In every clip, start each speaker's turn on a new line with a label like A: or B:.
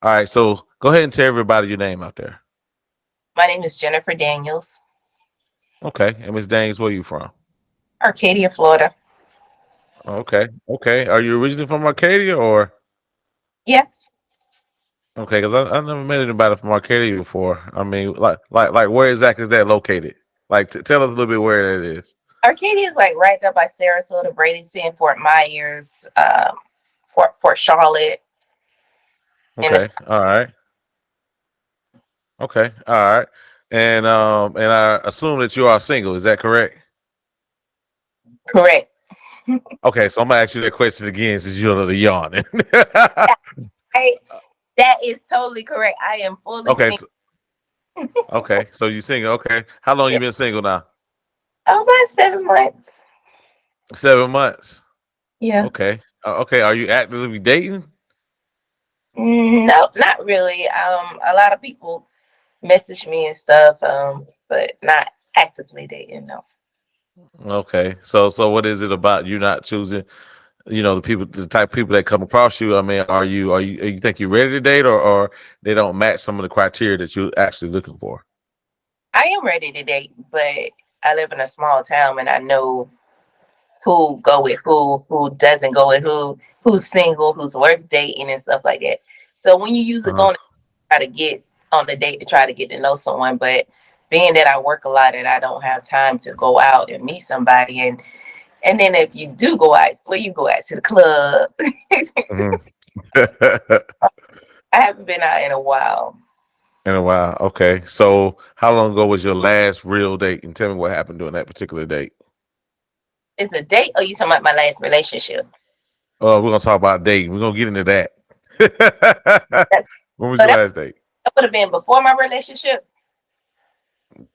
A: All right, so go ahead and tell everybody your name out there.
B: My name is Jennifer Daniels,
A: Okay, and Miss Danes, where you from?
B: Arcadia, Florida.
A: Okay, okay. Are you originally from Arcadia or?
B: Yes,
A: Okay, because I never met anybody from Arcadia before. I mean, like, where exactly is that located? Like, tell us a little bit where that is.
B: Arcadia is like right there by Sarasota, Bradenton, Fort Myers, Fort Charlotte, and
A: Okay,
B: it's
A: all right. Okay, all right. And I assume that you are single. Is that correct?
B: correct.
A: Okay, so I'm gonna ask you that question again since you're a little yawning.
B: I, that is totally correct. I am fully
A: Okay,
B: single.
A: so, okay, so you single. Okay, how long you
B: Yeah.
A: been single now?
B: About 7 months.
A: 7 months.
B: Yeah.
A: Okay, okay. Are you actively dating?
B: No, not really. A lot of people message me and stuff, but not actively dating. No.
A: Okay, so what is it about you not choosing? The people, the type of people that come across you. I mean, you think you're ready to date, or they don't match some of the criteria that you're actually looking for?
B: I am ready to date, but I live in a small town and I know who go with who doesn't go with who's single, who's worth dating and stuff like that. So when you usually
A: Uh-huh.
B: go to try to get on the date to try to get to know someone, but being that I work a lot and I don't have time to go out and meet somebody and then if you do go out, where you go out to the club.
A: Mhm.
B: I haven't been out in a while.
A: In a while. Okay. So how long ago was your last real date? And tell me what happened during that particular date.
B: It's a date or you talking about my last relationship?
A: We're gonna talk about dating. We're gonna get into that.
B: That's
A: When was
B: so
A: your last date?
B: that would have been before my relationship.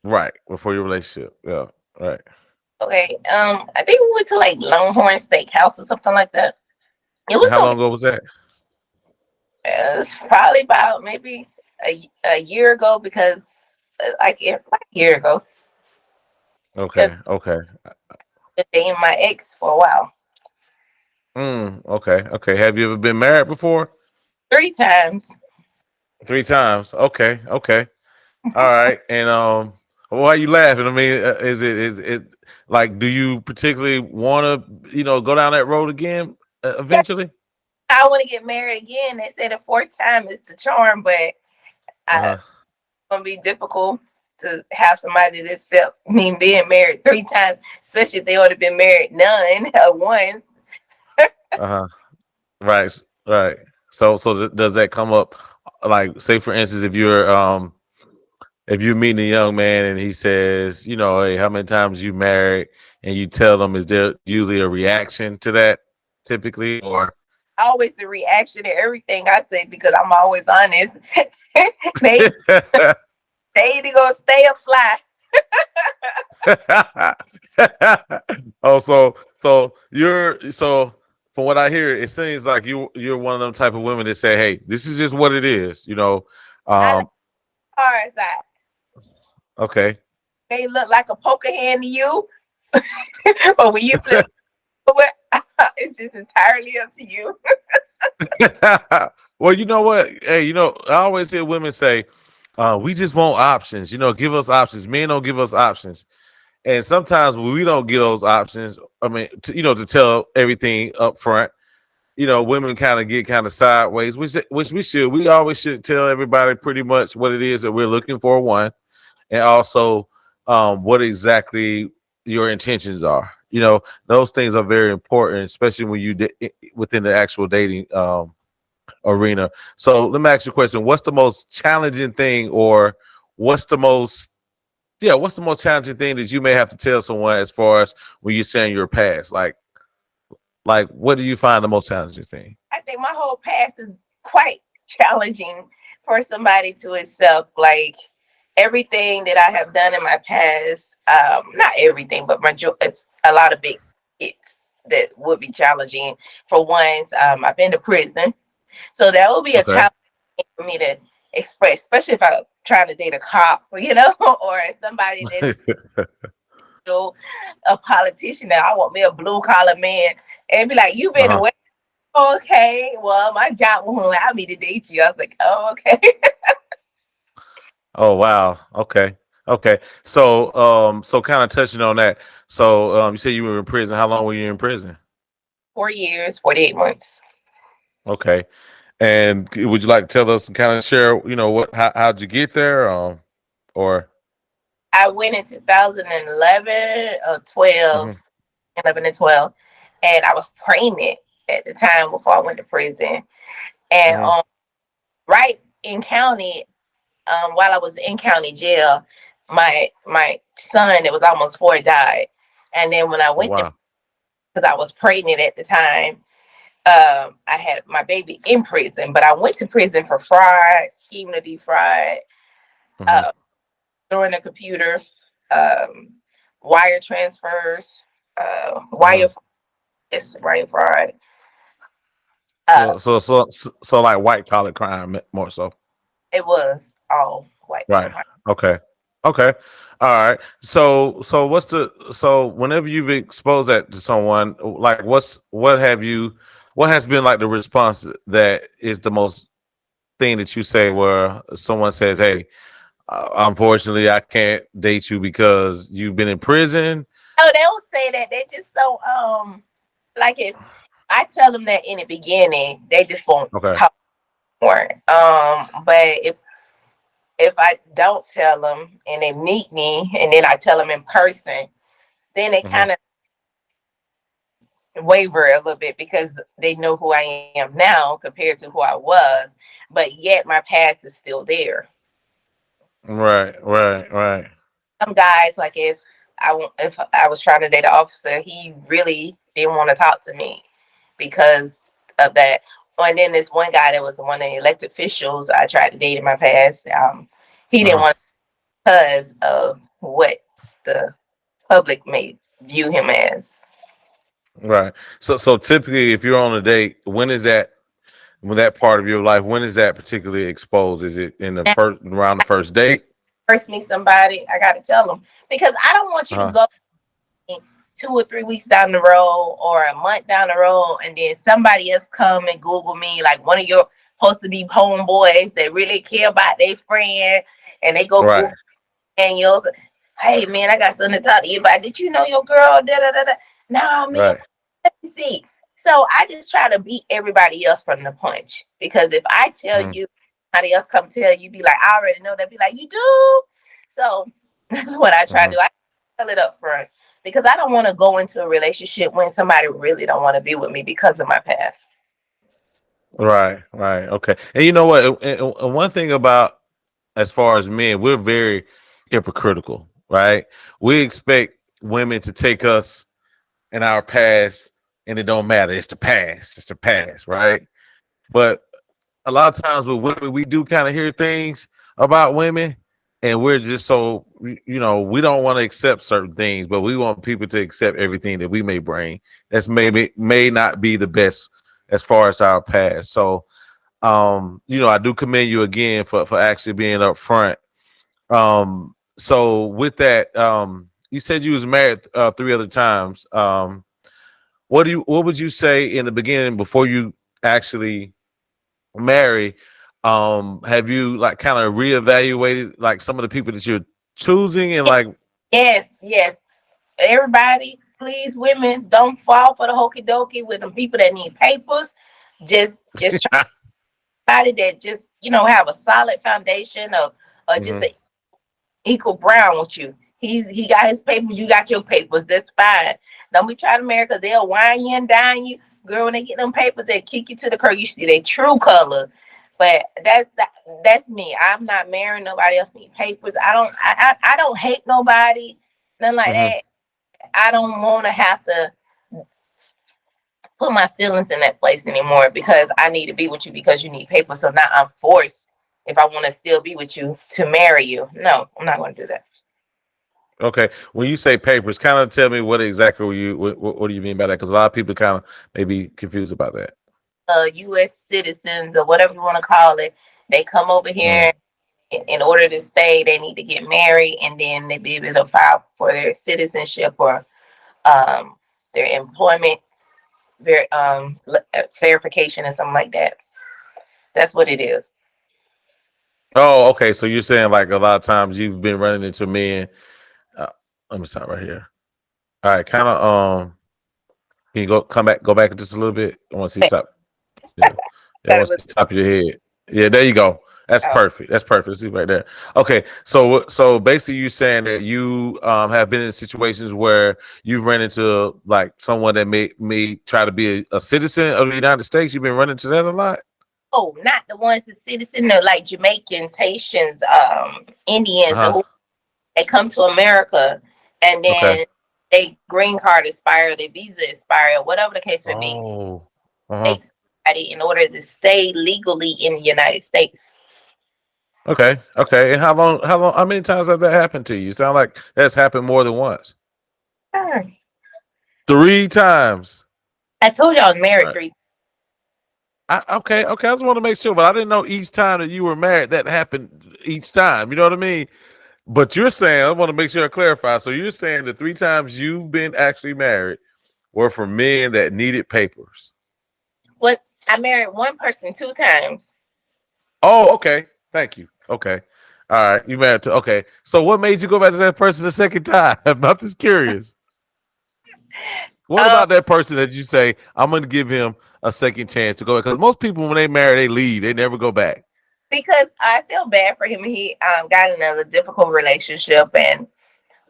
A: Right. Before your relationship. Yeah. Right.
B: Okay. I think we went to like Longhorn Steakhouse or something like that. It
A: And
B: was
A: how
B: okay.
A: long ago was that?
B: It was probably about maybe a year ago because like a year ago. Because
A: Okay. Okay.
B: I've been dating my ex for a while.
A: Okay. Okay. Have you ever been married before?
B: 3 times.
A: 3 times. Okay. Okay. All right. And why are you laughing? I mean, is it like, do you particularly want to go down that road again
B: Yeah,
A: eventually?
B: I want to get married again. They said the fourth time is the charm, but
A: Uh
B: it's gonna be difficult to have somebody to accept me being married 3 times, especially if they would have been married none or once.
A: huh. Right. Right. So does that come up? Like, say for instance, if you're meeting a young man and he says, hey, how many times you married, and you tell them, is there usually a reaction to that typically, or?
B: Always the reaction to everything I say because I'm always honest. they they either gonna stay or fly.
A: Oh, so from what I hear, it seems like you're one of them type of women that say, "Hey, this is just what it is."
B: I like
A: Um,
B: cars. I
A: okay.
B: may look like a poker hand to you, but when you flip it, it's just entirely up to you.
A: Well, you know what? Hey, I always hear women say, "We just want options." Give us options. Men don't give us options. And sometimes when we don't get those options, I mean, to tell everything up front, women kind of get kind of sideways, which we should. We always should tell everybody pretty much what it is that we're looking for, one, and also what exactly your intentions are. Those things are very important, especially when within the actual dating arena. So let me ask you a question: what's the most challenging thing, or what's the most what's the most challenging thing that you may have to tell someone as far as when you're saying your past? Like what do you find the most challenging thing?
B: I think my whole past is quite challenging for somebody to accept. Like everything that I have done in my past, not everything, but it's a lot of big hits that would be challenging. For once, I've been to prison, so that will be a
A: Okay.
B: challenge for me to express, especially if I'm trying to date a cop, or somebody that's a politician that I want me a blue collar man and be like, you've been
A: Uh-huh.
B: away. Okay, well, my job won't allow me to date you. I was like, oh, okay.
A: Oh wow. Okay. Okay. So kind of touching on that. So you said you were in prison. How long were you in prison?
B: 4 years, 48 months.
A: Okay. And would you like to tell us and kind of share, what how'd you get there? Or
B: I went in 2011 or 12,
A: hmm
B: 11 and 12, and I was pregnant at the time before I went to prison. And
A: hmm
B: right in county, while I was in county jail, my son that was almost four died. And then when I
A: Oh
B: went to,
A: wow.
B: because I was pregnant at the time, I had my baby in prison, but I went to prison for fraud, scheme to defraud,
A: hmm
B: uh, throwing a computer, um, wire transfers,
A: hmm
B: wire fraud. Uh,
A: So like white collar crime more so.
B: it was all white.
A: Right. Okay. Okay. All right. So so whenever you've exposed that to someone, like what has been like the response that is the most thing that you say where someone says, "Hey, unfortunately, I can't date you because you've been in prison."
B: No, they don't say that. They just don't. Like if I tell them that in the beginning, they just won't
A: Okay.
B: talk more. But if I don't tell them and they meet me and then I tell them in person, then they
A: hmm
B: kind of waver a little bit because they know who I am now compared to who I was, but yet my past is still there.
A: Right. Right. Right.
B: Some guys, like if I was trying to date an officer, he really didn't want to talk to me because of that. And then this one guy that was one of the elected officials I tried to date in my past, he didn't
A: Uh-huh.
B: want because of what the public may view him as.
A: Right. So typically, if you're on a date, when that part of your life, when is that particularly exposed? Is it in the
B: Now,
A: first around the first date?
B: first meet somebody, I got to tell them because I don't want you to
A: Uh-huh.
B: go 2 or 3 weeks down the road or a month down the road, and then somebody else come and Google me, like one of your supposed to be homeboys that really care about their friend, and they go
A: Right.
B: Google Daniels. Hey man, I got something to talk to you about. Did you know your girl? Da da da da. No man,
A: Right.
B: let me see. So I just try to beat everybody else from the punch because if I tell
A: Mhm.
B: you, somebody else come tell you, be like, I already know that. Be like, you do. So that's what I try to
A: Mhm.
B: do. I tell it up front because I don't want to go into a relationship when somebody really don't want to be with me because of my past.
A: Right. Right. Okay. And you know what? And one thing about as far as men, we're very hypocritical, right? We expect women to take us in our past, and it don't matter. It's the past. It's the past, right? But a lot of times with women, we do kind of hear things about women, and we're just so we don't want to accept certain things, but we want people to accept everything that we may bring. That's maybe may not be the best as far as our past. So, I do commend you again for actually being upfront. So with that, you said you was married three other times. What would you say in the beginning before you actually marry? Have you like kind of reevaluated like some of the people that you're choosing and like
B: Yes, yes. Everybody, please, women, don't fall for the hokey dokey with them people that need papers. Just try somebody that just have a solid foundation of just
A: Mhm,
B: an equal ground with you. He got his papers, you got your papers. That's fine. Don't be trying to marry because they'll wine you and dine you. Girl, when they get them papers, they kick you to the curb. You see their true color. But that's me. I'm not marrying nobody else need papers. I don't hate nobody, nothing like
A: mhm.
B: that. I don't want to have to put my feelings in that place anymore because I need to be with you because you need paper. So now I'm forced, if I want to still be with you, to marry you. No, I'm not going to do that.
A: Okay, when you say papers, kind of tell me what exactly what do you mean by that? Because a lot of people kind of may be confused about that.
B: U.S. citizens or whatever you want to call it, they come over
A: Mm,
B: here in order to stay. They need to get married, and then they be able to file for their citizenship or um, their employment verification and something like that. That's what it is.
A: Oh, okay. So you're saying like a lot of times you've been running into men. Uh, let me stop right here. All right, kind of. Can you go back just a little bit? I want to see top. Yeah, yeah. I
B: Got it
A: want to
B: with-
A: see top of your head. Yeah, there you go. That's
B: oh,
A: perfect. That's perfect. See right there. Okay, so basically, you saying that you have been in situations where you've run into like someone that may try to be a citizen of the United States. You've been running into that a lot.
B: oh, not the ones that citizen, no, like Jamaicans, Haitians,
A: Uh
B: Indians,
A: huh.
B: or they come to America and
A: Okay.
B: then they green card expire, their visa expire, whatever the case may be,
A: Oh. Uh huh.
B: take somebody in order to stay legally in the United States.
A: Okay. Okay. And how long? How long? How many times have that happened to you? You sound like that's happened more than once.
B: Ah,
A: 3 times.
B: I told you I was married
A: Right.
B: three.
A: Okay. Okay. I just want to make sure, but I didn't know each time that you were married that happened each time. You know what I mean? But you're saying I want to make sure I clarify. So you're saying the 3 times you've been actually married were for men that needed papers.
B: What, I married one person 2 times
A: Oh, okay. Thank you. Okay. All right. You married to okay. So what made you go back to that person the second time? I'm just curious. What
B: um
A: about that person that you say I'm going to give him a second chance to go? Because most people when they marry, they leave. They never go back.
B: because I feel bad for him. He got another difficult relationship, and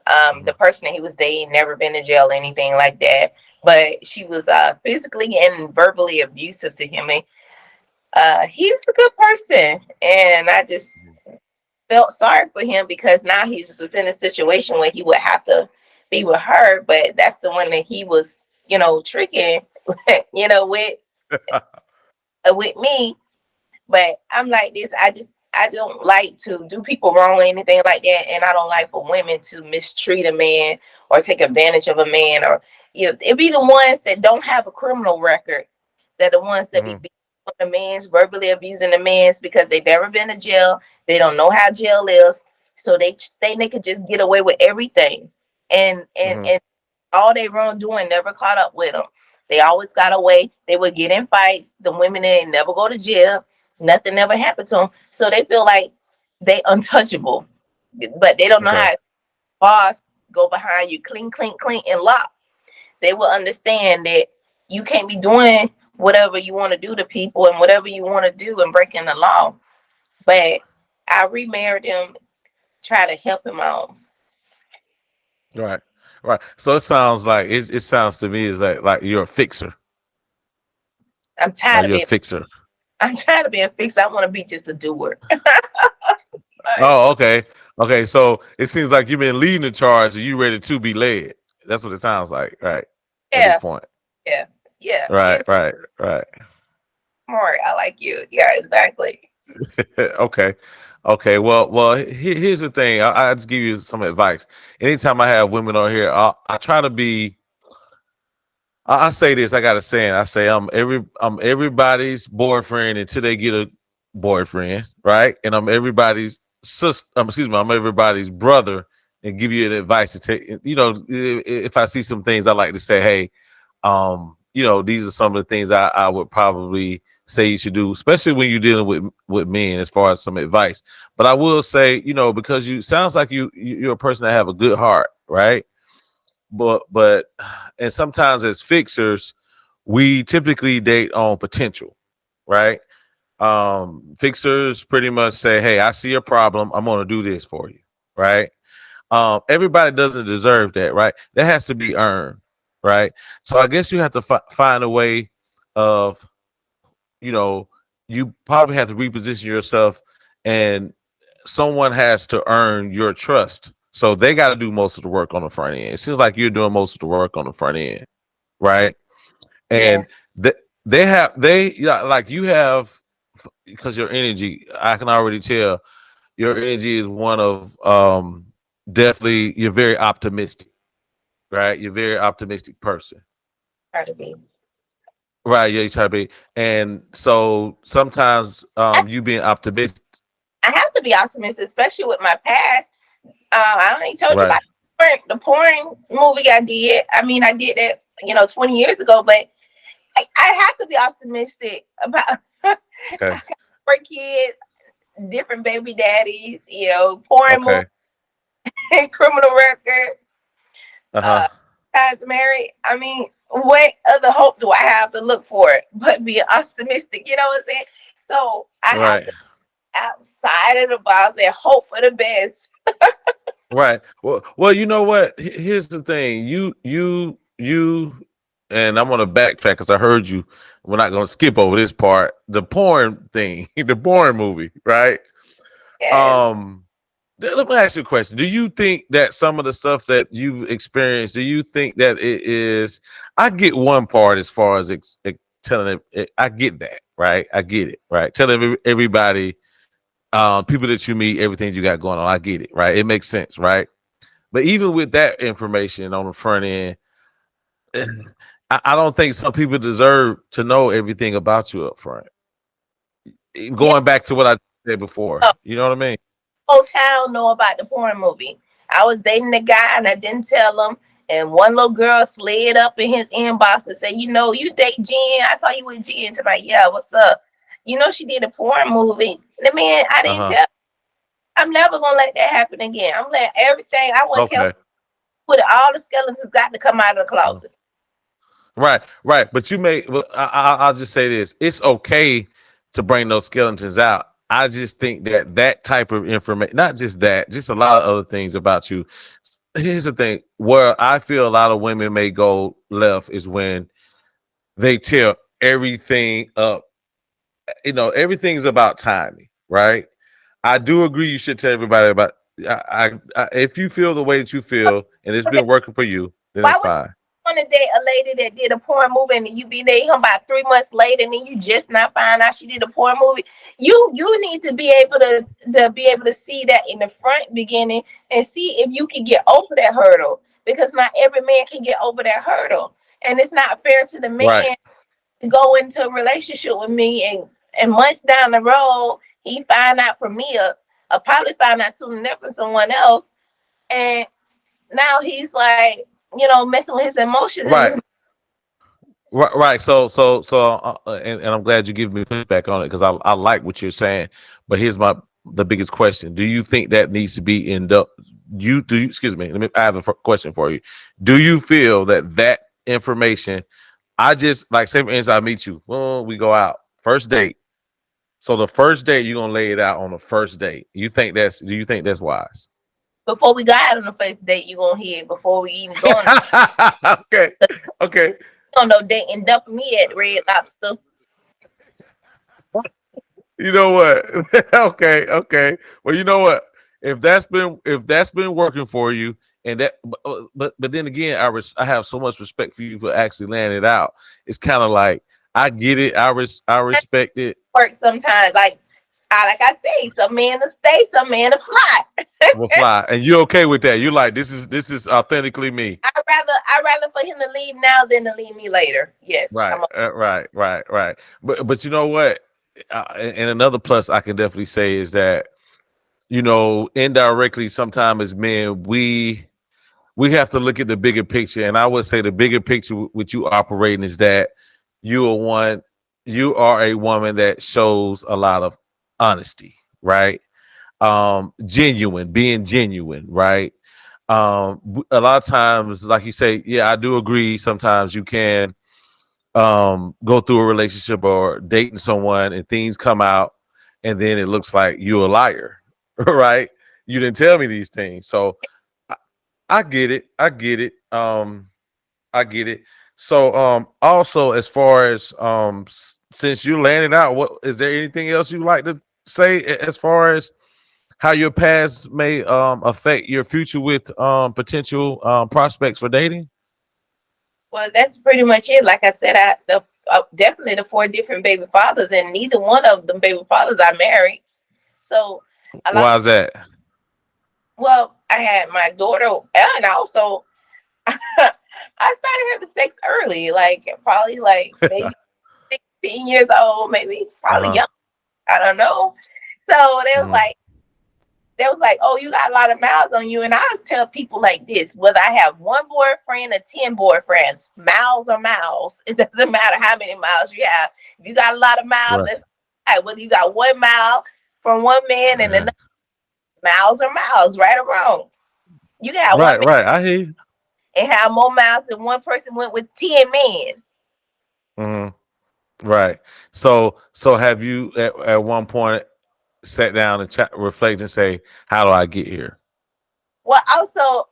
A: Mhm.
B: the person that he was dating never been to jail or anything like that. But she was physically and verbally abusive to him, and he was a good person, and I just felt sorry for him because now he's in a situation where he would have to be with her, but that's the one that he was, tricking, with me. But I'm like this. I don't like to do people wrong or anything like that, and I don't like for women to mistreat a man or take advantage of a man, or it be the ones that don't have a criminal record that the ones that be
A: Mhm.
B: beating on the man's, verbally abusing the man's because they've never been to jail. They don't know how jail is, so they could just get away with everything, and and
A: Mhm.
B: and all they wrongdoing never caught up with them. They always got away. They would get in fights. The women they never go to jail. Nothing ever happened to them. So they feel like they untouchable, but they don't know
A: Okay.
B: how bars go behind you, clink, clink, clink, and lock. They will understand that you can't be doing whatever you want to do to people and whatever you want to do and breaking the law. But I remarried him, try to help him out.
A: Right. Right. So it sounds like it sounds to me is like you're a fixer.
B: I'm
A: Are
B: tired of
A: you a
B: being.
A: fixer?
B: I'm tired of being fixed. I want to be just a doer. Like,
A: Oh, okay. Okay. So it seems like you've been leading the charge and you ready to be led. That's what it sounds like, right? At this
B: yeah,
A: point.
B: yeah, yeah.
A: Right,
B: You're
A: right, right.
B: smart. I like you. Yeah, exactly.
A: Okay. Okay. Well. Here's the thing. I just give you some advice. Anytime I have women on here, I try to be. I say this. I got a saying. I say I'm everybody's boyfriend until they get a boyfriend, right? And I'm everybody's sister. Excuse me. I'm everybody's brother, and give you an advice to take. If I see some things, I like to say, hey, these are some of the things I would probably say you should do, especially when you're dealing with men, as far as some advice. But I will say, because you sounds like you're a person that have a good heart, right? But and sometimes as fixers, we typically date on potential, right? Fixers pretty much say, hey, I see a problem, I'm gonna do this for you, right? Everybody doesn't deserve that, right? That has to be earned, right? So I guess you have to find a way of, you know, you probably have to reposition yourself, and someone has to earn your trust. So they got to do most of the work on the front end. It seems like you're doing most of the work on the front end, right?
B: Yeah,
A: And they they yeah, like you have, because your energy, I can already tell your energy is one of definitely, you're very optimistic, right? You're a very optimistic person.
B: try to be.
A: Right, yeah, you try to be. And so sometimes
B: I,
A: you being optimistic,
B: I have to be optimistic, especially with my past. I only told you
A: right?
B: about the porn movie I did. I mean, I did that, 20 years ago, but I have to be optimistic about
A: Okay.
B: for kids, different baby daddies, pouring movies,
A: Okay.
B: criminal record,
A: Uh-huh.
B: uh, times married. I mean, what other hope do I have to look for but be optimistic? You know what I'm saying? So I have
A: Right.
B: to outside of the box and hope for the best.
A: Right. Well, you know what? Here's the thing. And I'm gonna backtrack because I heard you. We're not gonna skip over this part. The porn thing, the porn movie, right?
B: Yes,
A: Um, Let me ask you a question. Do you think that some of the stuff that you've experienced, do you think that it is? I get one part as far as telling it. I get that, right? I get it, right? Tell everybody, people that you meet, everything you got going on. I get it, right? It makes sense, right? But even with that information on the front end, I don't think some people deserve to know everything about you up front.
B: yes.
A: Going back to what I said before, you know what I mean?
B: Whole town know about the porn movie. I was dating a guy and I didn't tell him. And one little girl slid up in his inbox and said, you date Jen. I saw you with Jen tonight. Yeah, what's up? She did a porn movie. The man, I
A: Uh
B: didn't
A: huh.
B: tell. I'm never gonna let that happen again. I'm letting everything I want to
A: Okay.
B: put all the skeletons got to come out of the closet.
A: Right, right. But you may. Well, I'll just say this: it's okay to bring those skeletons out. I just think that that type of information, not just that, just a lot of other things about you. Here's the thing: where I feel a lot of women may go left is when they tear everything up. Everything's about timing, right? I do agree. You should tell everybody about. If you feel the way that you feel and it's been working for you, then
B: Why
A: it's
B: would
A: fine.
B: you want to date a lady that did a porn movie and you be dating him about 3 months later and then you just not find out she did a porn movie? You need to be able to see that in the front beginning and see if you can get over that hurdle, because not every man can get over that hurdle, and it's not fair to the
A: Right,
B: man to go into a relationship with me and months down the road he find out from me or probably find out soon enough from someone else, and now he's like, messing with his emotions and his.
A: right. Right, right. And I'm glad you give me pushback on it because I like what you're saying. But here's the biggest question: do you think that needs to be in the you? Do you? Excuse me. Let me. I have a question for you. Do you feel that that information? I just like say for instance, I meet you. Well, we go out first date. So the first date you're gonna lay it out on the first date. You think that's? Do you think that's wise?
B: Before we got out on the first date, you gonna hear it before we even go on.
A: Okay. Okay.
B: You don't know dating dump me at Red Lobster.
A: You know what? Okay, okay. Well, you know what? If that's been working for you, and but then again, I have so much respect for you for actually laying it out. It's kind of like I get it. I respect it.
B: Work sometimes, like I say, some men will stay, some men will fly.
A: Will fly, and you're okay with that. You're like, this is authentically me.
B: I rather for him to leave now than to leave me later. Yes,
A: Right, right, right, right. But you know what? And another plus I can definitely say is that indirectly, sometimes as men, we have to look at the bigger picture. And I would say the bigger picture with you operating is that you are one, you are a woman that shows a lot of honesty, right? Genuine, being genuine, right? A lot of times, like you say, yeah, I do agree. Sometimes you can go through a relationship or dating someone and things come out and then it looks like you're a liar, right? You didn't tell me these things. So I, I get it. I get it. I get it. So also as far as since you landed out, what is there anything else you like to say as far as how your past may affect your future with potential prospects for dating?
B: well, that's pretty much it. Like I said, definitely the four different baby fathers, and neither one of them baby fathers I married. So a lot.
A: Why is that?
B: Well, I had my daughter, and also I started having sex early, like probably like maybe 16 years old, maybe probably
A: Uh-huh.
B: young. I don't know. So they was
A: Mhm.
B: like, they was like, "Oh, you got a lot of miles on you." And I always tell people like this: whether I have one boyfriend or 10 boyfriends, miles are miles. It doesn't matter how many miles you have. If you got a lot of miles,
A: Right.
B: that's all right. Whether you got 1 mile from one man and
A: Yeah.
B: another, miles are miles, right or wrong. You can have one
A: Right.
B: man
A: Right. I hear you.
B: and have more miles than one person went with 10 men.
A: Hmm. Right. So have you at one point sat down and reflect and say, "How do I get here?"
B: Well, also,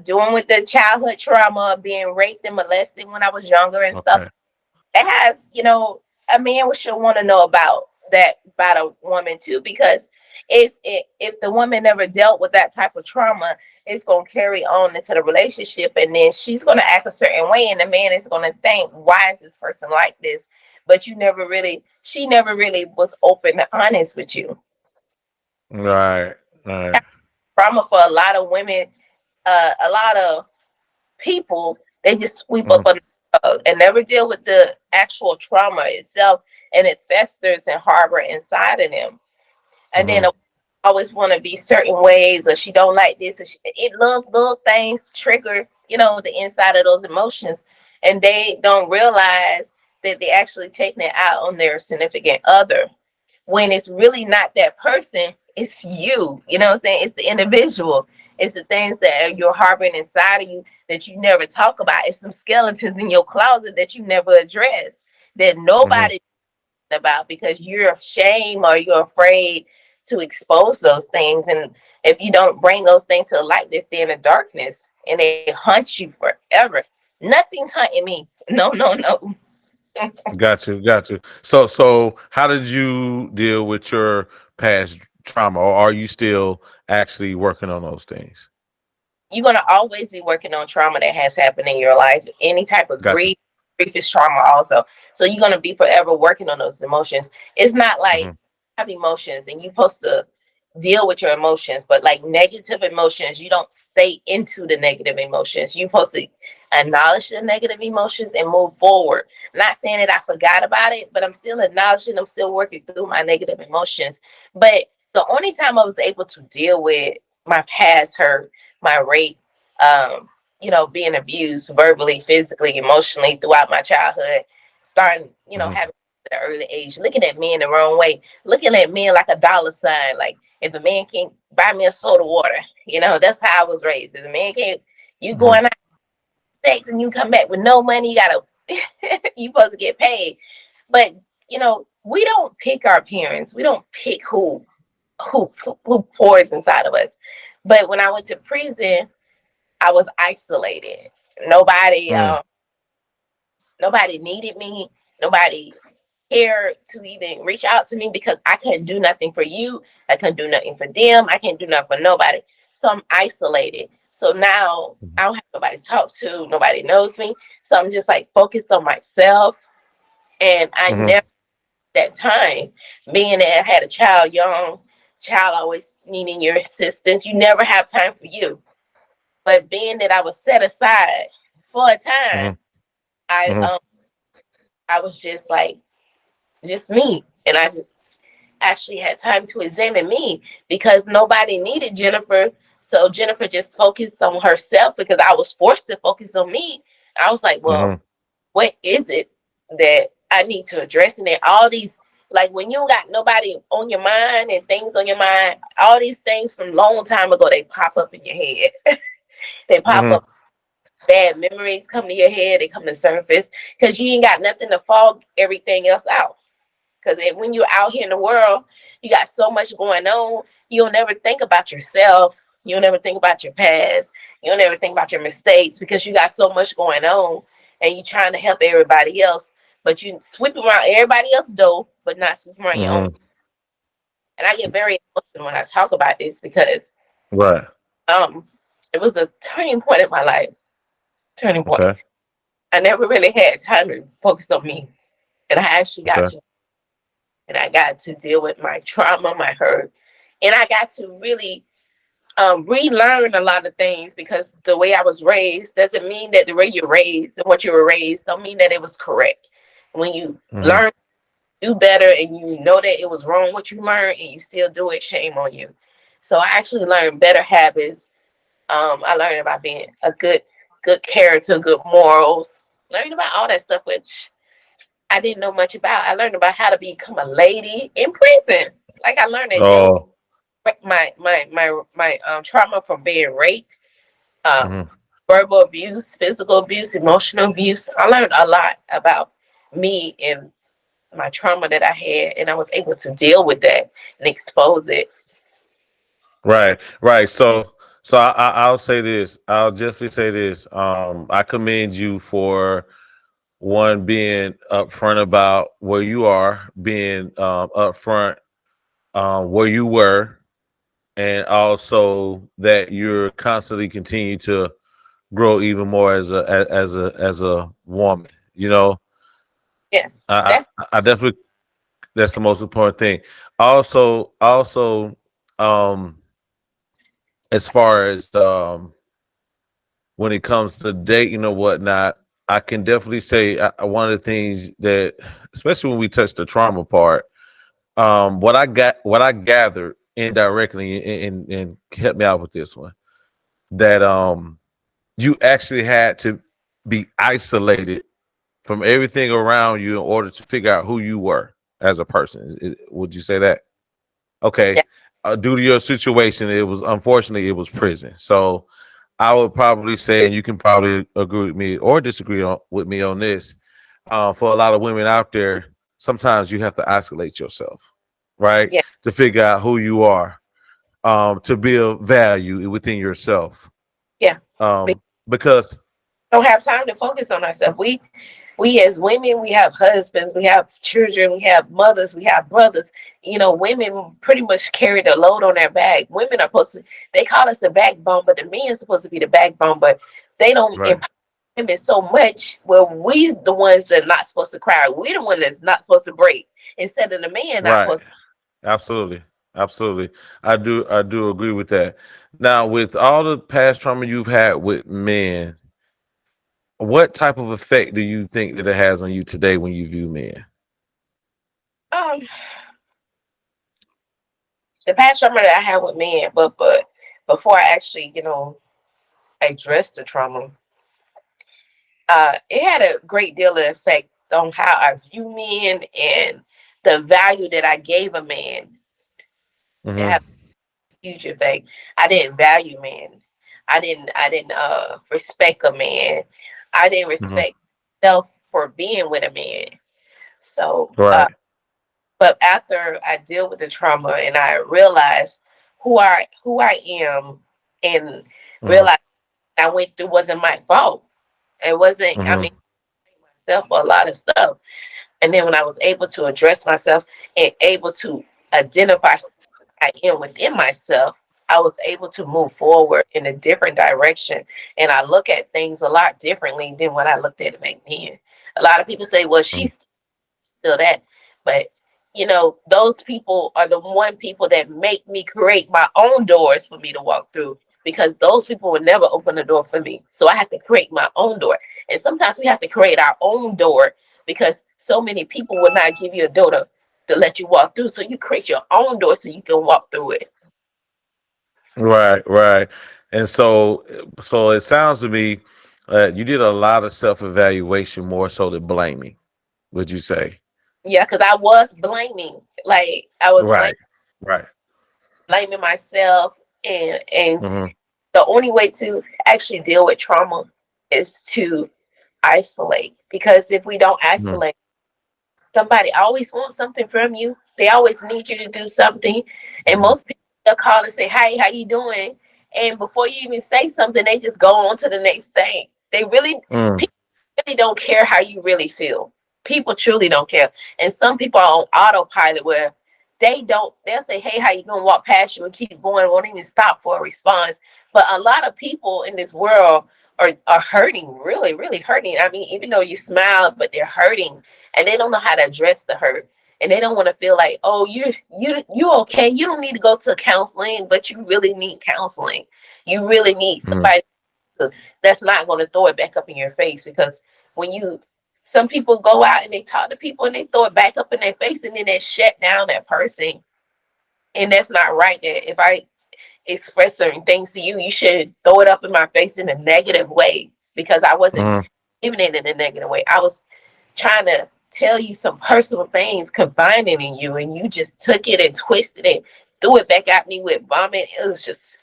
B: doing with the childhood trauma of being raped and molested when I was younger and stuff.
A: Okay.
B: It has, a man should want to know about a woman too, because if the woman never dealt with that type of trauma, it's gonna carry on into the relationship, and then she's gonna act a certain way, and the man is gonna think, why is this person like this? But she never really was open and honest with you.
A: Right. Right.
B: Trauma for a lot of women, a lot of people, they just sweep up
A: Mm-hmm.
B: on the rug and never deal with the actual trauma itself, and it festers and harbor inside of them. And then
A: Mm-hmm.
B: always want to be certain ways, or she don't like this, or it little things trigger, the inside of those emotions, and they don't realize that they actually taking it out on their significant other, when it's really not that person, it's you. You know what I'm saying? It's the individual. It's the things that you're harboring inside of you that you never talk about. It's some skeletons in your closet that you never address, that
A: Mm-hmm.
B: nobody about, because you're ashamed or you're afraid to expose those things. And if you don't bring those things to the light, they stay in the darkness and they hunt you forever. Nothing's hunting me. No, no, no.
A: Got you. Got you. So how did you deal with your past trauma, or are you still actually working on those things?
B: You're gonna always be working on trauma that has happened in your life. Any type of
A: Got you.
B: grief is trauma also. So you're gonna be forever working on those emotions. It's not like
A: Mm-hmm.
B: have emotions and you're supposed to deal with your emotions, but like negative emotions, you don't stay into the negative emotions. You're supposed to acknowledge the negative emotions and move forward. Not saying that I forgot about it, but I'm still acknowledging, I'm still working through my negative emotions. But the only time I was able to deal with my past hurt, my rape, being abused verbally, physically, emotionally throughout my childhood, starting,
A: Mm-hmm.
B: having at an early age, looking at men the wrong way, looking at men like a dollar sign. Like if a man can't buy me a soda water, that's how I was raised. If a man can't, you
A: Mm-hmm.
B: going out sex and you come back with no money, you gotta you supposed to get paid. But we don't pick our parents. We don't pick who pours inside of us. But when I went to prison, I was isolated. Nobody,
A: Mm-hmm.
B: nobody needed me. Nobody cared to even reach out to me because I couldn't do nothing for you. I couldn't do nothing for them. I can't do nothing for nobody. So I'm isolated. So now I don't have nobody to talk to. Nobody knows me. So I'm just like focused on myself. And I
A: Mm-hmm.
B: never that time, being that I had a child, young child, always needing your assistance. You never have time for you. But being that I was set aside for a time, I
A: Mm-hmm.
B: I was just like just me, and I just actually had time to examine me because nobody needed Jennifer. So Jennifer just focused on herself because I was forced to focus on me. I was like, well,
A: Mm-hmm.
B: what is it that I need to address? And then all these, like when you don't got nobody on your mind and things on your mind, all these things from long time ago, they pop up in your head. They pop
A: Mm-hmm.
B: up. Bad memories come to your head. They come to surface because you ain't got nothing to fog everything else out. Because when you're out here in the world, you got so much going on. You'll never think about yourself. You'll never think about your past. You'll never think about your mistakes because you got so much going on and you're trying to help everybody else. But you sweep around everybody else's door, but not sweep around your own.
A: Mm-hmm.
B: And I get very emotional when I talk about this because
A: Right.
B: um it was a turning point in my life. Turning point.
A: Okay.
B: I never really had time to focus on me. And
A: Okay.
B: I got to deal with my trauma, my hurt. And I got to really relearn a lot of things because the way I was raised doesn't mean that the way you're raised and what you were raised don't mean that it was correct. When you
A: Mm-hmm.
B: learn to do better and you know that it was wrong what you learned and you still do it, shame on you. So I actually learned better habits. I learned about being a good character, good morals. Learned about all that stuff, which I didn't know much about. I learned about how to become a lady in prison. Like I learned to deal
A: Oh.
B: with my trauma from being raped, um,
A: Mhm.
B: verbal abuse, physical abuse, emotional abuse. I learned a lot about me and my trauma that I had, and I was able to deal with that and expose it.
A: Right, right. So I'll say this. I'll definitely say this. I commend you for one being upfront about where you are, being upfront where you were, and also that you're constantly continue to grow even more as a woman. You know,
B: Yes,
A: I
B: that's
A: I definitely that's the most important thing. Also, um, as far as when it comes to dating or whatnot, I can definitely say one of the things that, especially when we touch the trauma part, what I gathered indirectly, and help me out with this one, that you actually had to be isolated from everything around you in order to figure out who you were as a person. Would you say that? Okay.
B: yeah,
A: Due to your situation, it was unfortunately it was prison. So I would probably say, and you can probably agree with me or disagree with me on this. For a lot of women out there, sometimes you have to isolate yourself, right,
B: yeah,
A: to figure out who you are, to build value within yourself,
B: yeah. We
A: because
B: don't have time to focus on ourselves. We as women, we have husbands, we have children, we have mothers, we have brothers. Women pretty much carry the load on their back. Women are supposed to, they call us the backbone, but the men are supposed to be the backbone, but they don't
A: right,
B: empower women so much where we the ones that are not supposed to cry. We the one that's not supposed to break instead of the man not
A: right,
B: supposed
A: absolutely, absolutely. I do agree with that. Now, with all the past trauma you've had with men, what type of effect do you think that it has on you today when you view men?
B: to. The past trauma that I had with men, but before I actually, addressed the trauma, it had a great deal of effect on how I view men and the value that I gave a man. It
A: Hmm.
B: had a huge effect. I didn't value men. I didn't respect a man. I didn't
A: Hmm.
B: respect myself for being with a man. So
A: Right.
B: but after I deal with the trauma and I realize who I am and
A: Hmm.
B: realize I went through wasn't my fault. It wasn't, I
A: Hmm.
B: mean, myself for a lot of stuff. And then when I was able to address myself and able to identify who I am within myself, I was able to move forward in a different direction. And I look at things a lot differently than what I looked at it back then. A lot of people say, well, she's still that. But those people are the one people that make me create my own doors for me to walk through because those people would never open the door for me. So I have to create my own door. And sometimes we have to create our own door because so many people will not give you a door to let you walk through. So you create your own door so you can walk through it.
A: Right, right. And so it sounds to me you did a lot of self evaluation more so than blaming. Would you say?
B: Yeah, because I was blaming. Like I was
A: Right, right.
B: blaming myself and
A: Hmm.
B: the only way to actually deal with trauma is to isolate because if we don't
A: Hmm.
B: isolate, somebody always wants something from you. They always need you to do something, and
A: Hmm.
B: most people they'll call and say, "Hey, how you doing?" And before you even say something, they just go on to the next thing. They really
A: Mm.
B: people really don't care how you really feel. People truly don't care, and some people are on autopilot where they'll say, "Hey, how you doing?" Walk past you and keep going, won't even stop for a response. But a lot of people in this world are hurting, really, really hurting. I mean, even though you smile, but they're hurting and they don't know how to address the hurt. And they don't want to feel like, oh, you okay. You don't need to go to counseling, but you really need counseling. You really need
A: Mm.
B: somebody that's not going to throw it back up in your face because when you some people go out and they talk to people and they throw it back up in their face and then they shut down that person, and that's not right. That if I express certain things to you, you should throw it up in my face in a negative way, because I wasn't
A: Mm-hmm.
B: giving it in a negative way. I was trying to tell you some personal things confiding in you, and you just took it and twisted it, threw it back at me with vomit. It was just,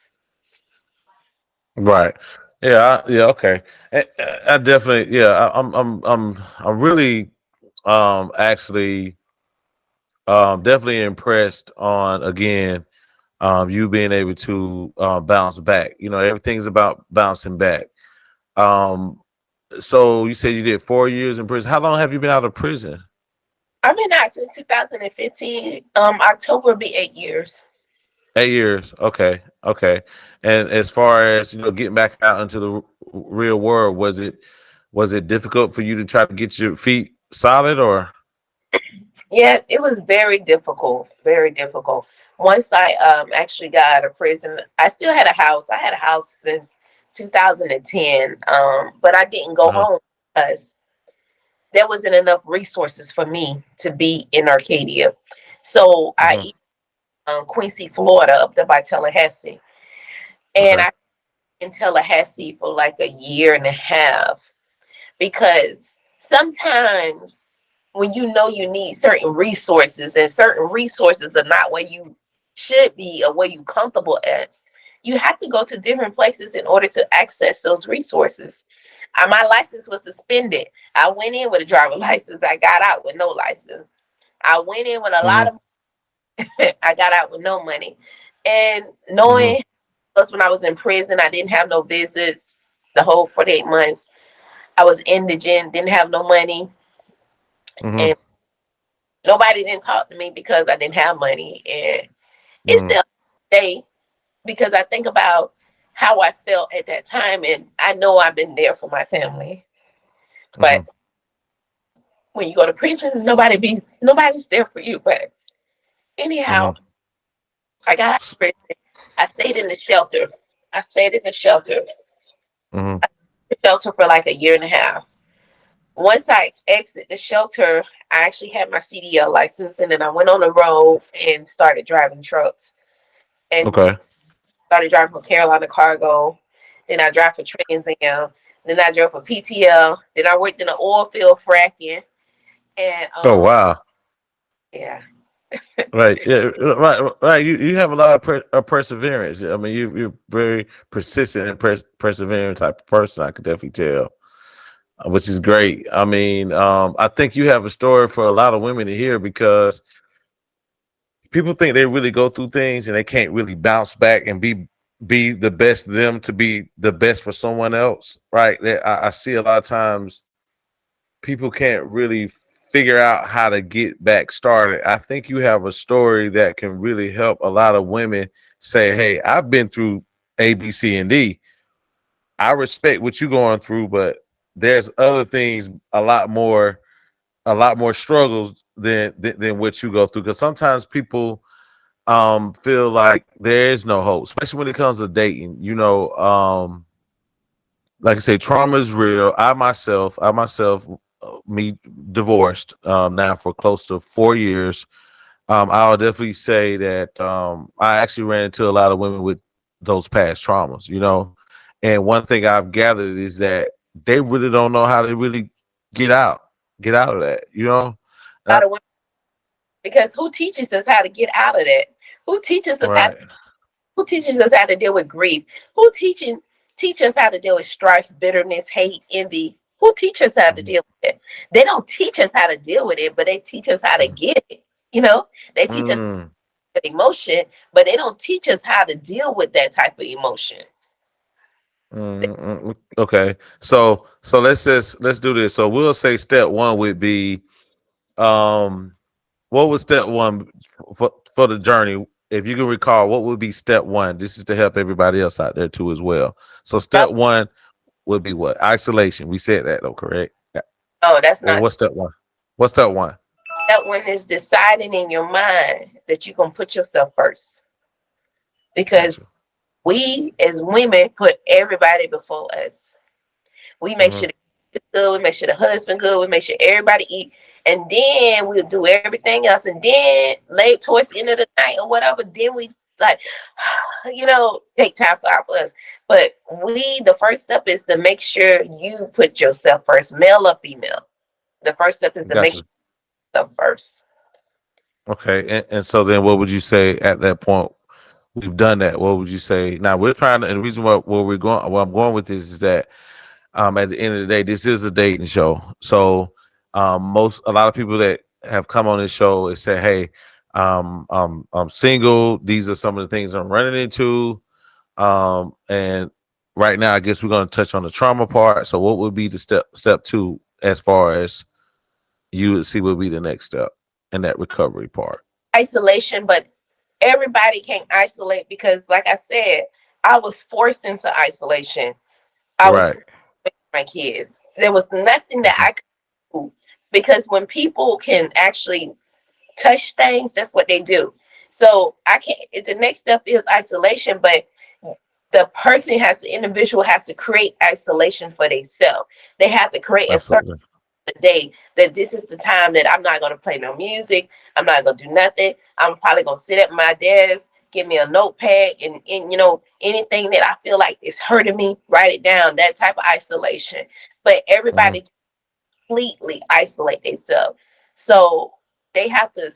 A: Right. Yeah. Yeah. Okay. I definitely. Yeah. I'm really, actually, definitely impressed on again, you being able to bounce back. You know, everything's about bouncing back. Um, so you said you did 4 years in prison. How long have you been out of prison?
B: I've been out since 2015. October will be 8 years.
A: 8 years. Okay. Okay. And as far as getting back out into the real world, was it difficult for you to try to get your feet solid, or?
B: Yeah, it was very difficult, very difficult. Once I actually got out of prison, I still had a house. I had a house since 2010, but I didn't go
A: Uh-huh.
B: home because there wasn't enough resources for me to be in Arcadia. So
A: Uh-huh.
B: Quincy, Florida, up there by Tallahassee, and
A: Okay.
B: I in Tallahassee for like a year and a half, because sometimes when you know you need certain resources and certain resources are not where you should be or where you comfortable at, you have to go to different places in order to access those resources. My license was suspended. I went in with a driver license. I got out with no license. I went in with a lot
A: Mm-hmm.
B: of I got out with no money. And
A: Mm-hmm.
B: knowing plus when I was in prison, I didn't have no visits the whole 48 months. I was indigent, didn't have no money,
A: Mm-hmm.
B: and nobody didn't talk to me because I didn't have money. And it's
A: Mm-hmm.
B: still day, because I think about how I felt at that time, and I know I've been there for my family. But
A: Mm-hmm.
B: when you go to prison, nobody's there for you. But anyhow,
A: Mm-hmm.
B: I got out of prison. I stayed in the shelter. I stayed in the
A: Mm-hmm.
B: shelter for like a year and a half. Once I exit the shelter, I actually had my CDL license, and then I went on the road and started driving trucks, and
A: Okay.
B: started driving for Carolina Cargo. Then I drove for Trans Am. Then I drove for PTL. Then I worked in the oil field fracking, and
A: Oh wow.
B: yeah,
A: Right. Yeah. Right. Right. You have a lot of perseverance. I mean, you're very persistent and persevering type of person. I could definitely tell, which is great. I mean, I think you have a story for a lot of women to hear, because people think they really go through things and they can't really bounce back and be the best them to be the best for someone else. Right. I see a lot of times people can't really figure out how to get back started. I think you have a story that can really help a lot of women say, "Hey, I've been through A, B, C, and D. I respect what you're going through, but there's other things, a lot more struggles than what you go through." Because sometimes people feel like there is no hope, especially when it comes to dating. Like I say, trauma is real. I myself, me divorced now for close to 4 years. I'll definitely say that I actually ran into a lot of women with those past traumas. And one thing I've gathered is that they really don't know how to really get out, get out of that. Uh,
B: out of because who teaches us how to get out of that? Who teaches us how?
A: right.
B: Who teaches us how to deal with grief? Who teach us how to deal with strife, bitterness, hate, envy? Who teach us how to
A: Mhm.
B: deal with it? They don't teach us how to deal with it, but they teach us how to get it. They teach us
A: Mm,
B: emotion, but they don't teach us how to deal with that type of emotion.
A: okay. So let's do this. So we'll say step one would be, um what was step one for the journey? If you can recall, what would be step one? This is to help everybody else out there too as well. So step
B: Yep.
A: one would be what? Isolation. We said that though, correct? Yeah.
B: Oh, that's
A: Well,
B: not.
A: what's step one? What's step one?
B: That one is deciding in your mind that you're gonna put yourself first,
A: Gotcha.
B: because we as women put everybody before us. We make
A: Mm-hmm.
B: sure the kids good, we make sure the husband good, we make sure everybody eat, and then we'll do everything else. And then late towards the end of the night or whatever, then we like, take time for us. But the first step is to make sure you put yourself first, male or female. The first step is to make sure
A: Gotcha.
B: yourself first.
A: Okay, and so then what would you say at that point? We've done that. What would you say? Now we're trying to, and the reason where we're going, where I'm going with this is that at the end of the day, this is a dating show. So a lot of people that have come on this show and say, "Hey, I'm single. These are some of the things I'm running into." And right now, I guess we're going to touch on the trauma part. So, what would be the step two as far as you would see would be the next step in that recovery part?
B: Isolation, but everybody can't isolate because, like I said, I was forced into isolation. I was
A: Right.
B: with my kids. There was nothing that
A: Mhm.
B: I could do because when people can actually touch things, that's what they do. So I can't. The next step is isolation, but the individual has to create isolation for themselves. They have to create a certain
A: Absolutely.
B: day that this is the time that I'm not going to play no music. I'm not going to do nothing. I'm probably going to sit at my desk, give me a notepad, and anything that I feel like is hurting me, write it down. That type of isolation. But
A: Hmm.
B: everybody completely isolate themselves. So they have to,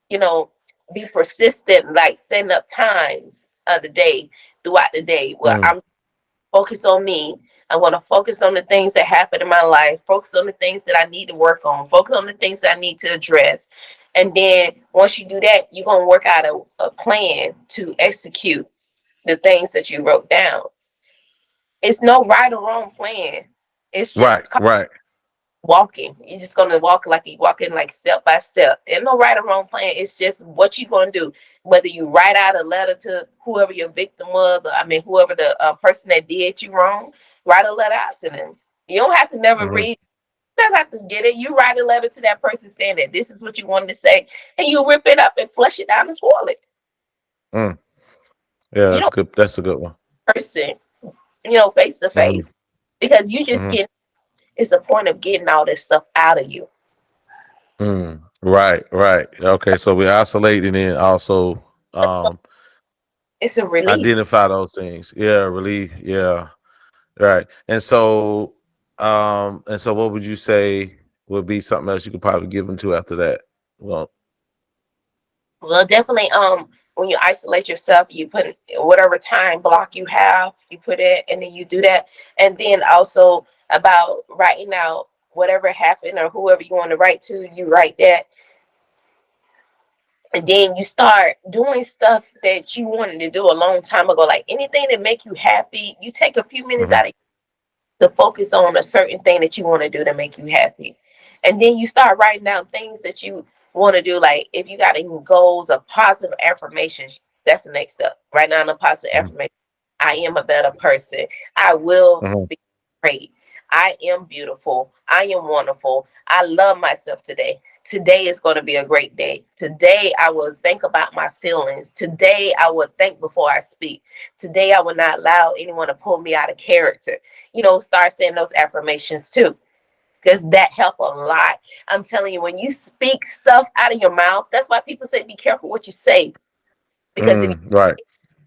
B: you know, be persistent, like setting up times of the day throughout the day where
A: Mm.
B: I'm focused on me. I want to focus on the things that happen in my life, focus on the things that I need to work on, focus on the things that I need to address. And then once you do that, you're going to work out a plan to execute the things that you wrote down. It's no right or wrong plan. It's
A: Right.
B: just
A: Right.
B: walking. You're just gonna walk like you walking like step by step. There's no right or wrong plan. It's just what you're gonna do. Whether you write out a letter to whoever your victim was, or I mean whoever the person that did you wrong, write a letter out to them. You don't have to never
A: Hmm.
B: read. You don't have to get it. You write a letter to that person saying that this is what you wanted to say, and you rip it up and flush it down the toilet.
A: Mm. Yeah,
B: You
A: that's
B: don't
A: good. That's a good one.
B: person, face to
A: Hmm.
B: face, because you just
A: Hmm.
B: get. It's the point of getting all this stuff out of you.
A: Mm. Right. Right. Okay. So we isolate and then also um,
B: It's a relief.
A: identify those things. Yeah. Relief. Yeah. Right. And so what would you say would be something else you could probably give them to after that? Well,
B: Well, definitely. When you isolate yourself, you put whatever time block you have, you put it, and then you do that. And then also about writing out whatever happened or whoever you want to write to, you write that, and then you start doing stuff that you wanted to do a long time ago, like anything that make you happy. You take a few minutes
A: mhm,
B: out of to focus on a certain thing that you want to do to make you happy. And then you start writing down things that you want to do. Like if you got any goals or positive affirmations, that's the next step. Right now, the positive
A: mhm,
B: affirmation. I am a better person. I will
A: mhm,
B: be great. I am beautiful. I am wonderful. I love myself today. Today is going to be a great day. Today, I will think about my feelings. Today, I will think before I speak. Today, I will not allow anyone to pull me out of character. Start saying those affirmations too, because that help a lot. I'm telling you, when you speak stuff out of your mouth, that's why people say be careful what you say, because if
A: right.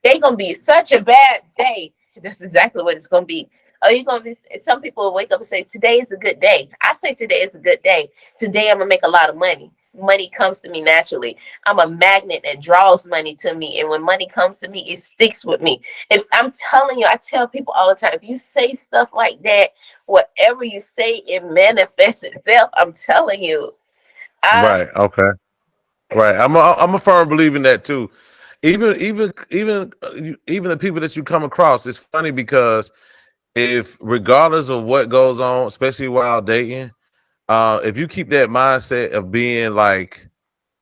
B: they gonna be such a bad day. That's exactly what it's gonna be. Oh, you're gonna be. Some people will wake up and say, "Today is a good day." I say, "Today is a good day. Today I'm gonna make a lot of money. Money comes to me naturally. I'm a magnet that draws money to me, and when money comes to me, it sticks with me." If I'm telling you, I tell people all the time, if you say stuff like that, whatever you say, it manifests itself. I'm telling you. I
A: Right. Okay. Right. I'm a firm believer in that too. Even the people that you come across, it's funny because if regardless of what goes on, especially while dating, if you keep that mindset of being like,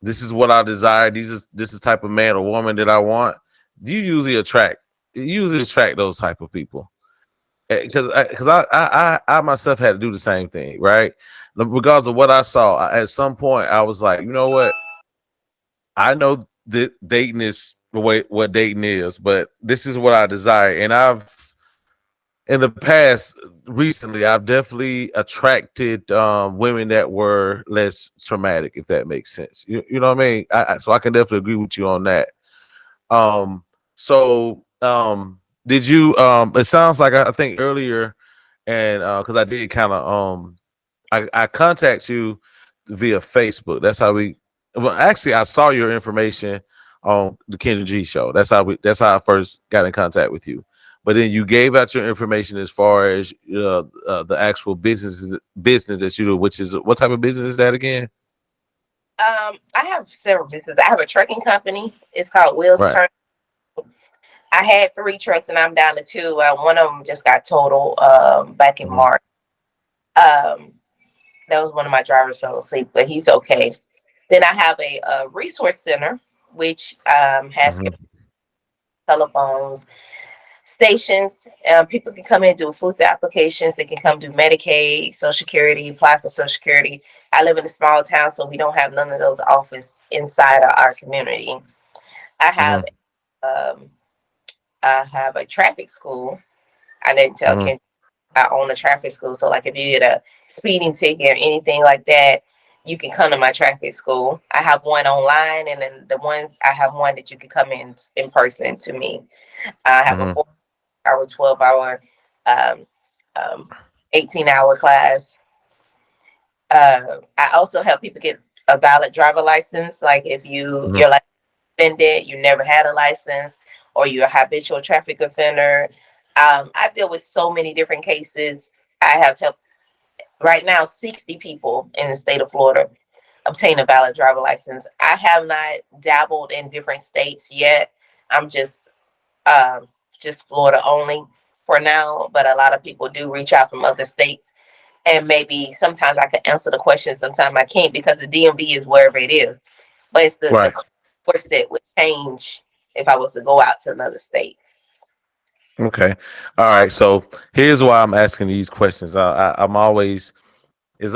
A: this is what I desire, this is the type of man or woman that I want, you usually attract those type of people. Because I myself had to do the same thing, right? Regardless of what I saw, at some point I was like, you know what? I know that dating is the way what dating is, but this is what I desire. And I've in the past recently, I've definitely attracted women that were less traumatic, if that makes sense. You know what I mean? So I can definitely agree with you on that. Um, did you? It sounds like I think earlier, and because I did kind of I contact you via Facebook. That's how we. Well, actually, I saw your information on the Kendra G show. That's how we. That's how I first got in contact with you. But then you gave out your information as far as the actual business that you do, which is what type of business is that again?
B: I have several businesses. I have a trucking company. It's called Wheels
A: Right.
B: Turn. I had three trucks and I'm down to two. One of them just got totaled back in
A: Hmm.
B: March. Um, that was one of my drivers fell asleep, but he's okay. Then I have a resource center, which has
A: Hmm.
B: telephones, stations. People can come in and do food stamp applications. They can come do Medicaid, Social Security, apply for Social Security. I live in a small town, so we don't have none of those offices inside of our community. I have
A: Hmm.
B: um, I have a traffic school. I didn't tell
A: Hmm.
B: Ken I own a traffic school. So like if you get a speeding ticket or anything like that, you can come to my traffic school. I have one online and then the ones I have one that you can come in person to me. I have a
A: Hmm.
B: 4 hour, 12 hour, um, um, 18 hour class. I also help people get a valid driver license. Like if
A: Hmm.
B: you're like suspended, you never had a license, or you're a habitual traffic offender. I deal with so many different cases. I have helped right now 60 people in the state of Florida obtain a valid driver license. I have not dabbled in different states yet. I'm um, just Florida only for now, but a lot of people do reach out from other states. And maybe sometimes I can answer the question, sometimes I can't because the DMV is wherever it is. But it's the
A: Right.
B: course that would change if I was to go out to another state.
A: Okay. All right. So here's why I'm asking these questions. I'm always is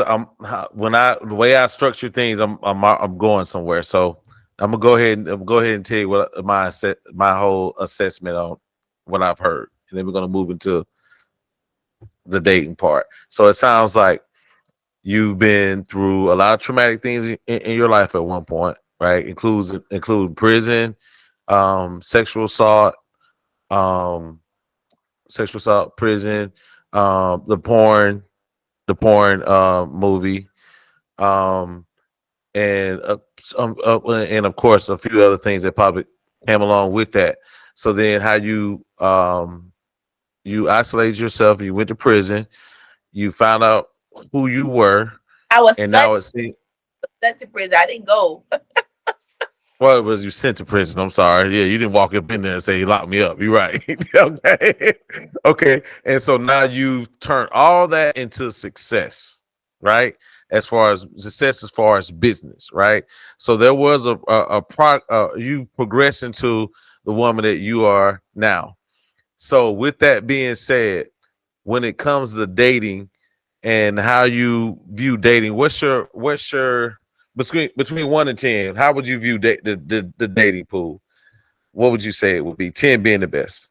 A: when I the way I structure things, I'm going somewhere. So I'm gonna go ahead and tell you what my whole assessment on what I've heard, and then we're gonna move into the dating part. So it sounds like you've been through a lot of traumatic things in your life at one point, right? Include prison, sexual assault, um, prison, the porn movie, um, and of course a few other things that probably came along with that. So then, how you isolated yourself, you went to prison, you found out who you were,
B: I was
A: and
B: sent,
A: now it's
B: sent to prison. I didn't go.
A: well, it was you sent to prison. I'm sorry. Yeah, you didn't walk up in there and say you locked me up. You're right. Okay. Okay. And so now you've turned all that into success, right? As far as success, as far as business, right? So there was you progressed into the woman that you are now. So with that being said, when it comes to dating and how you view dating, what's your between 1 and 10? How would you view the dating pool? What would you say it would be? 10 being the best.